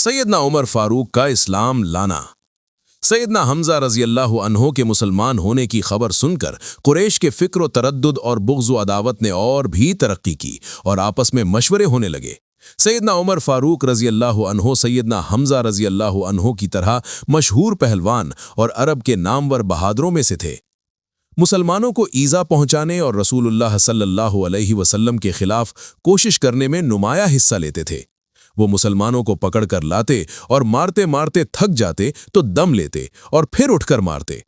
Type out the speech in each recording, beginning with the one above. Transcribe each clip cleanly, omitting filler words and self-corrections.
सैयदना उमर फारूक का इस्लाम लाना। सैयदना हमजा रजी अल्लाह अन्हो के मुसलमान होने की खबर सुनकर कुरैश के फिक्र तरद्दुद और बुग़्ज़ व अदावत ने और भी तरक्की की और आपस में मशवरे होने लगे। सैयदना उमर फारूक रजी अल्लाह अन्हो सैयदना हमजा रजी अल्लाह अन्हो की तरह मशहूर पहलवान और अरब के नामवर बहादुरों में से थे। मुसलमानों को ईज़ा पहुंचाने और रसूलुल्लाह सल्लल्लाहु अलैहि वसल्लम के खिलाफ कोशिश करने में नुमाया हिस्सा लेते थे। वो मुसलमानों को पकड़कर लाते और मारते मारते थक जाते तो दम लेते और फिर उठकर मारते।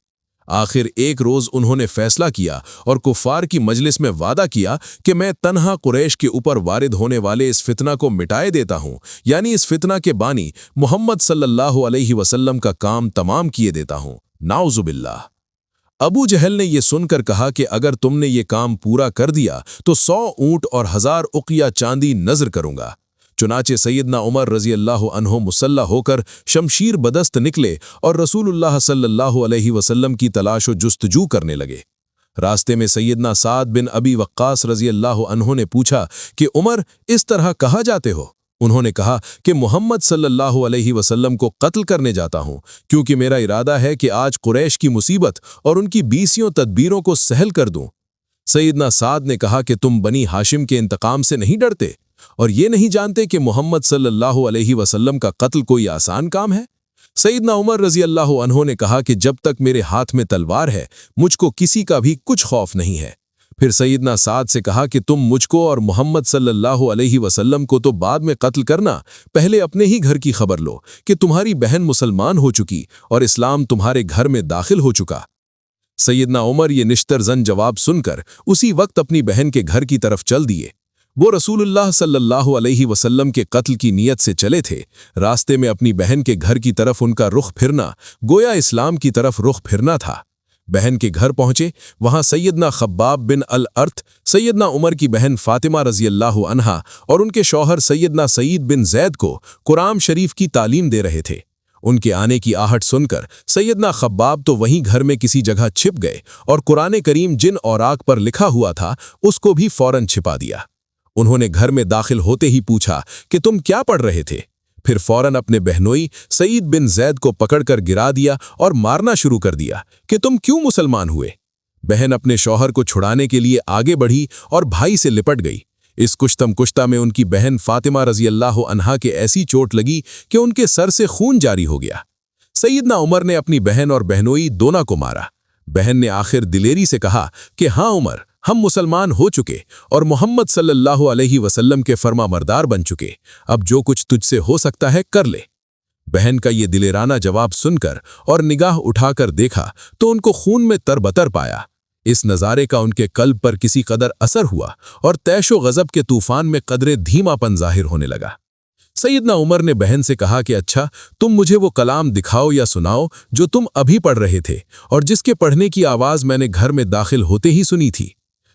आखिर एक रोज उन्होंने फैसला किया और कुफार की मजलिस में वादा किया कि मैं तन्हा कुरैश के ऊपर वारिद होने वाले इस फितना को मिटाए देता हूं, यानी इस फितना के बानी मोहम्मद सल्लल्लाहु अलैहि वसल्लम का काम तमाम किए देता हूं। नाउजुबिल्लाह। अबू जहल ने यह सुनकर कहा कि अगर तुमने ये काम पूरा कर दिया तो 100 ऊंट और 1000 उकिया चांदी नजर करूंगा। चुनाचे सैयदना उमर रजी अल्लाह अन्हो मुसल्ला होकर शमशीर बदस्त निकले और रसूलुल्लाह सल्लल्लाहु अलैहि वसल्लम की तलाश व जुस्तजू करने लगे। रास्ते में सैयदना साद बिन अबी वक्कास रजी अल्लाह अन्हो ने पूछा कि उमर, इस तरह कहाँ जाते हो? उन्होंने कहा कि मोहम्मद सल्लल्लाहु अलैहि वसल्लम को कत्ल करने जाता हूं, क्योंकि मेरा इरादा है कि आज कुरैश की मुसीबत और उनकी 20 तदबीरों को सहल कर दूं। सैयदना साद ने कहा कि तुम बनी हाशिम के इंतकाम से नहीं डरते और ये नहीं जानते कि मोहम्मद सल्लल्लाहु अलैहि वसल्लम का कत्ल कोई आसान काम है? सैयदना उमर रजी अल्लाह अन्हो ने कहा कि जब तक मेरे हाथ में तलवार है मुझको किसी का भी कुछ खौफ नहीं है। फिर सैयदना साद से कहा कि तुम मुझको और मोहम्मद सल्लल्लाहु अलैहि वसल्लम को तो बाद में कत्ल करना, पहले अपने ही घर की खबर लो कि तुम्हारी बहन मुसलमान हो चुकी और इस्लाम तुम्हारे घर में दाखिल हो चुका। सैयदना उमर ये निश्तरजन जवाब सुनकर उसी वक्त अपनी बहन के घर की तरफ चल दिए। वो रसूलुल्लाह सल्लल्लाहु अलैहि वसल्लम के कत्ल की नीयत से चले थे। रास्ते में अपनी बहन के घर की तरफ उनका रुख फिरना गोया इस्लाम की तरफ रुख फिरना था। बहन के घर पहुंचे, वहां सैयदना खब्बाब बिन अल अर्थ, सैयदना उमर की बहन फातिमा रजी अल्लाह अन्हा और उनके शौहर सैयदना सईद बिन जैद को कुरान शरीफ की तालीम दे रहे थे। उनके आने की आहट सुनकर सैयदना खब्बाब तो वहीं घर में किसी जगह छिप गए और कुरान करीम जिन औराक पर लिखा हुआ था उसको भी फौरन छिपा दिया। उन्होंने घर में दाखिल होते ही पूछा कि तुम क्या पढ़ रहे थे? फिर फौरन अपने बहनोई सईद बिन जैद को पकड़कर गिरा दिया और मारना शुरू कर दिया कि तुम क्यों मुसलमान हुए? बहन अपने शौहर को छुड़ाने के लिए आगे बढ़ी और भाई से लिपट गई। इस कुश्तम कुश्ता में उनकी बहन फातिमा रजी अल्लाह अन्हा के ऐसी चोट लगी कि उनके सर से खून जारी हो गया। सैयदना उमर ने अपनी बहन और बहनोई दोनों को मारा। बहन ने आखिर दिलेरी से कहा कि हाँ उमर, हम मुसलमान हो चुके और मोहम्मद सल्लल्लाहु अलैहि वसल्लम के फर्मा मर्दार बन चुके, अब जो कुछ तुझसे हो सकता है कर ले। बहन का ये दिलेराना जवाब सुनकर और निगाह उठाकर देखा तो उनको खून में तरबतर पाया। इस नज़ारे का उनके कल्ब पर किसी कदर असर हुआ और तैशो गज़ब के तूफान में कदरे धीमापन जाहिर होने लगा। सैयदना उमर ने बहन से कहा कि अच्छा, तुम मुझे वो कलाम दिखाओ या सुनाओ जो तुम अभी पढ़ रहे थे और जिसके पढ़ने की आवाज़ मैंने घर में दाखिल होते ही सुनी थी।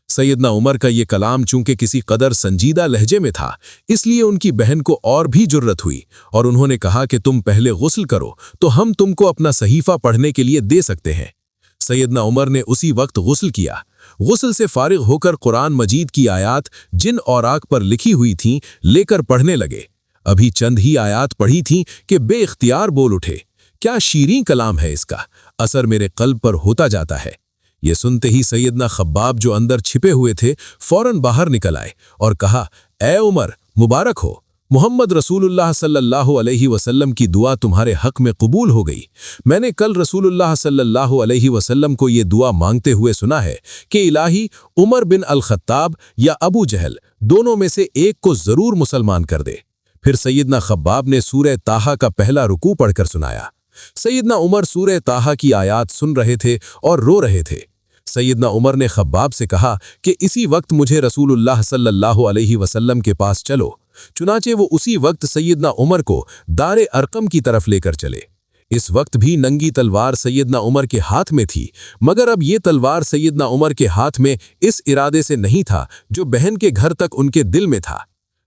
सैयदना उमर का ये कलाम चूंकि किसी कदर संजीदा लहजे में था, इसलिए उनकी बहन को और भी जुर्रत हुई और उन्होंने कहा कि तुम पहले गुस्ल करो तो हम तुमको अपना सहीफा पढ़ने के लिए दे सकते हैं। सैयदना उमर ने उसी वक्त गुस्ल किया। गुस्ल से फारिग होकर कुरान मजीद की आयात जिन औराक पर लिखी हुई थीं लेकर पढ़ने लगे। अभी चंद ही आयात पढ़ी थीं कि बेइख्तियार बोल उठे, क्या शीरीं कलाम है इसका, असर मेरे कल्ब पर होता जाता है। ये सुनते ही सैयदना खब्बाब जो अंदर छिपे हुए थे फौरन बाहर निकल आए और कहा, ए उमर, मुबारक हो, मोहम्मद रसूलुल्लाह सल्लल्लाहु अलैहि वसल्लम की दुआ तुम्हारे हक में कबूल हो गई। मैंने कल रसूलुल्लाह सल्लल्लाहु अलैहि वसल्लम को ये दुआ मांगते हुए सुना है कि इलाही उमर बिन अल खत्ताब या अबू जहल दोनों में से एक को जरूर मुसलमान कर दे। फिर सैयदना खब्बाब ने सूरह ताहा का पहला रुकू पढ़कर सुनाया। सैयदना उमर सूरह ताहा की आयात सुन रहे थे और रो रहे थे। सैयदना उमर ने खब्बाब से कहा कि इसी वक्त मुझे रसूलुल्लाह सल्लल्लाहु अलैहि वसल्लम के पास चलो। चुनाचे वो उसी वक्त सैयदना उमर को दारे अरकम की तरफ लेकर चले। इस वक्त भी नंगी तलवार सैयदना उमर के हाथ में थी, मगर अब ये तलवार सैयदना उमर के हाथ में इस इरादे से नहीं था जो बहन के घर तक उनके दिल में था।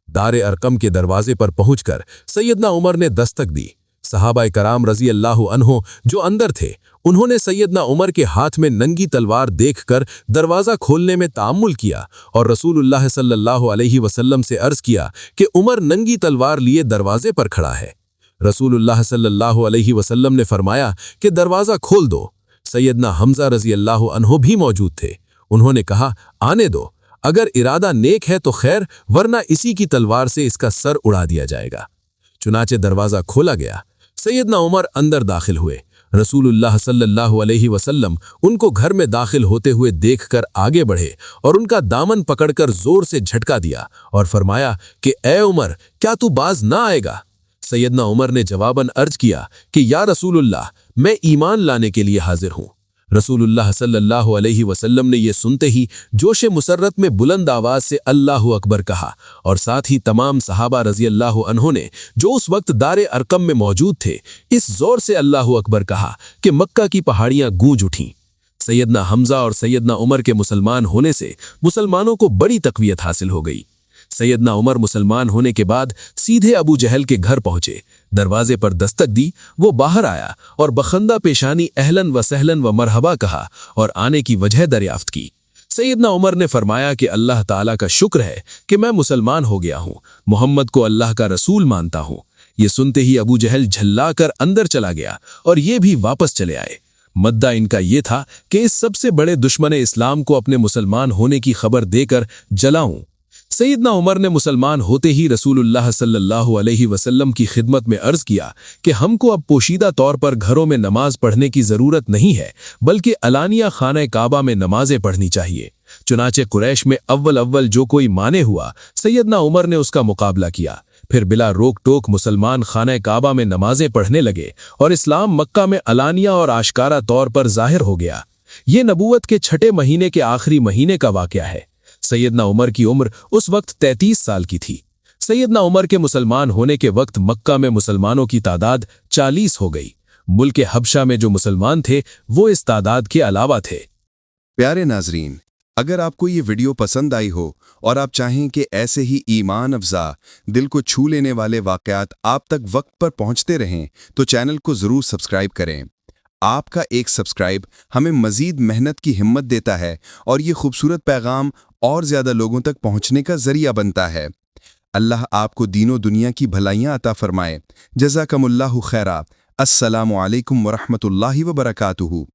दारे अरकम के दरवाजे पर पहुंचकर सैयदना उमर ने दस्तक दी। सहाबाए कराम रजी अल्लाह अन्हो जो अंदर थे, उन्होंने सैयदना उमर के हाथ में नंगी तलवार देखकर दरवाज़ा खोलने में तामुल किया और रसूलुल्लाह सल्लल्लाहु अलैहि वसल्लम से अर्ज़ किया कि उमर नंगी तलवार लिए दरवाजे पर खड़ा है। रसूलुल्लाह सल्लल्लाहु अलैहि वसल्लम ने फरमाया कि दरवाज़ा खोल दो। सैयदना हमजा रज़ी अल्लाह अन्हो भी मौजूद थे। उन्होंने कहा, आने दो, अगर इरादा नेक है तो खैर, वरना इसी की तलवार से इसका सर उड़ा दिया जाएगा। चुनाचे दरवाज़ा खोला गया। सैयदना उमर अंदर दाखिल हुए। रसूलुल्लाह सल्लल्लाहु अलैहि वसल्लम उनको घर में दाखिल होते हुए देखकर आगे बढ़े और उनका दामन पकड़कर जोर से झटका दिया और फरमाया कि ए उमर, क्या तू बाज ना आएगा? सैयदना उमर ने जवाबन अर्ज किया कि या रसूलुल्लाह, मैं ईमान लाने के लिए हाजिर हूँ। रसूलुल्लाह सल्लल्लाहु अलैहि वसल्लम ने यह सुनते ही जोशे मुसर्रत में बुलंद आवाज से अल्लाहु अकबर कहा और साथ ही तमाम सहाबा रजी अल्लाह अन्हों ने जो उस वक्त दारे अरकम में मौजूद थे, इस जोर से अल्लाहु अकबर कहा कि मक्का की पहाड़ियां गूंज उठीं। सैयदना हमजा और सैयदना उमर के मुसलमान होने से मुसलमानों को बड़ी तकवीयत हासिल हो गई। सैयदना उमर मुसलमान होने के बाद सीधे अबू जहल के घर पहुंचे। दरवाजे पर दस्तक दी, वो बाहर आया और बखंदा पेशानी अहलन व सहलन व मरहबा कहा और आने की वजह दरियाफ्त की। सैयदना उमर ने फरमाया कि अल्लाह ताला का शुक्र है कि मैं मुसलमान हो गया हूँ, मोहम्मद को अल्लाह का रसूल मानता हूँ। ये सुनते ही अबू जहल झल्ला कर अंदर चला गया और ये भी वापस चले आए। मद्दा इनका ये था कि इस सबसे बड़े दुश्मन इस्लाम को अपने मुसलमान होने की खबर देकर जलाऊं। सैयदना उमर ने मुसलमान होते ही रसूलुल्लाह सल्लल्लाहु अलैहि वसल्लम की खिदमत में अर्ज किया कि हमको अब पोशीदा तौर पर घरों में नमाज पढ़ने की ज़रूरत नहीं है, बल्कि अलानिया खाना काबा में नमाजें पढ़नी चाहिए। चुनाचे कुरैश में अव्वल जो कोई माने हुआ, सैयदना उमर ने उसका मुकाबला किया। फिर बिला रोक टोक मुसलमान खाना काबा में नमाजें पढ़ने लगे और इस्लाम मक्का में अलानिया और आशकारा तौर पर जाहिर हो गया। ये नबूवत के छठे महीने के आखिरी महीने का वाक़या है। सैयदना उमर की उम्र उस वक्त 33 साल की थी। सैयदना उमर के मुसलमान होने के वक्त मक्का में मुसलमानों की तादाद 40 हो गई। मुल्क हबशा में जो मुसलमान थे वो इस तादाद के अलावा थे। प्यारे नाजरीन, अगर आपको ये वीडियो पसंद आई हो और आप चाहें कि ऐसे ही ईमान अफजा, दिल को छू लेने वाले वाक़यात आप तक वक्त पर पहुंचते रहें, तो चैनल को ज़रूर सब्सक्राइब करें। आपका एक सब्सक्राइब हमें मज़ीद मेहनत की हिम्मत देता है और ये खूबसूरत पैगाम और ज़्यादा लोगों तक पहुंचने का ज़रिया बनता है। अल्लाह आपको दीनों दुनिया की भलाइयाँ अता फरमाए। जज़ाकमुल्लाहु खैरा। अस्सलामु अलैकुम वरहमतुल्लाहि वबरकातुहू।